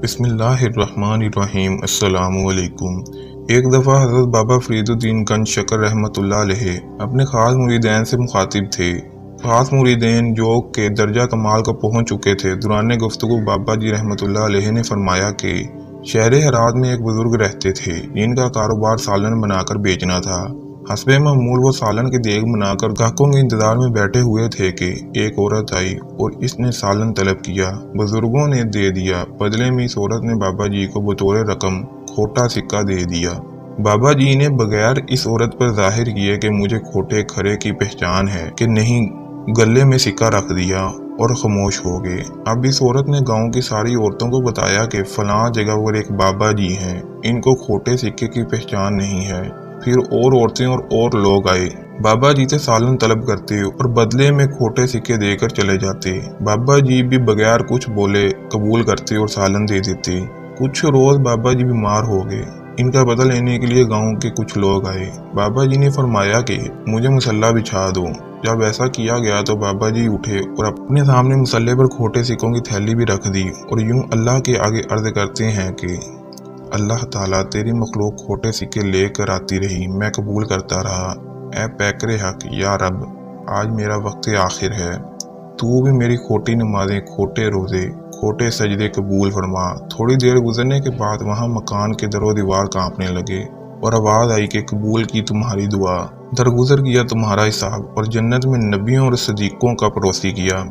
بسم اللہ الرحمن الرحیم۔ السلام علیکم۔ ایک دفعہ حضرت بابا فرید الدین گنج شکر رحمۃ اللہ علیہ اپنے خاص مریدین سے مخاطب تھے۔ خاص مریدین جو کہ درجہ کمال کو پہنچ چکے تھے۔ دوران گفتگو بابا جی رحمۃ اللہ علیہ نے فرمایا کہ شہر ہرات میں ایک بزرگ رہتے تھے جن کا کاروبار سالن بنا کر بیچنا تھا۔ حسب معمول وہ سالن کے دیگ بنا کر گاہکوں کے انتظار میں بیٹھے ہوئے تھے کہ ایک عورت آئی اور اس نے سالن طلب کیا۔ بزرگوں نے دے دیا۔ بدلے میں اس عورت نے بابا جی کو بطور رقم کھوٹا سکہ دے دیا۔ بابا جی نے بغیر اس عورت پر ظاہر کیے کہ مجھے کھوٹے کھرے کی پہچان ہے کہ نہیں، گلے میں سکہ رکھ دیا اور خاموش ہو گئے۔ اب اس عورت نے گاؤں کی ساری عورتوں کو بتایا کہ فلاں جگہ پر ایک بابا جی ہیں، ان کو کھوٹے سکے کی پہچان نہیں ہے۔ پھر اور عورتیں اور لوگ آئے، بابا جی سے سالن طلب کرتے اور بدلے میں کھوٹے سکے دے کر چلے جاتے۔ بابا جی بھی بغیر کچھ بولے قبول کرتے اور سالن دے دیتے۔ کچھ روز بابا جی بیمار ہو گئے۔ ان کا بدلہ لینے کے لیے گاؤں کے کچھ لوگ آئے۔ بابا جی نے فرمایا کہ مجھے مصلی بچھا دو۔ جب ایسا کیا گیا تو بابا جی اٹھے اور اپنے سامنے مصلی پر کھوٹے سکوں کی تھیلی بھی رکھ دی اور یوں اللہ کے آگے عرض کرتے ہیں کہ اللہ تعالیٰ، تیری مخلوق کھوٹے سکے لے کر آتی رہی، میں قبول کرتا رہا۔ اے پیکر حق، یا رب، آج میرا وقت آخر ہے، تو بھی میری کھوٹی نمازیں، کھوٹے روزے، کھوٹے سجدے قبول فرما۔ تھوڑی دیر گزرنے کے بعد وہاں مکان کے در و دیوار کانپنے لگے اور آواز آئی کہ قبول کی تمہاری دعا، درگزر کیا تمہارا حساب اور جنت میں نبیوں اور صدیقوں کا پڑوسی کیا۔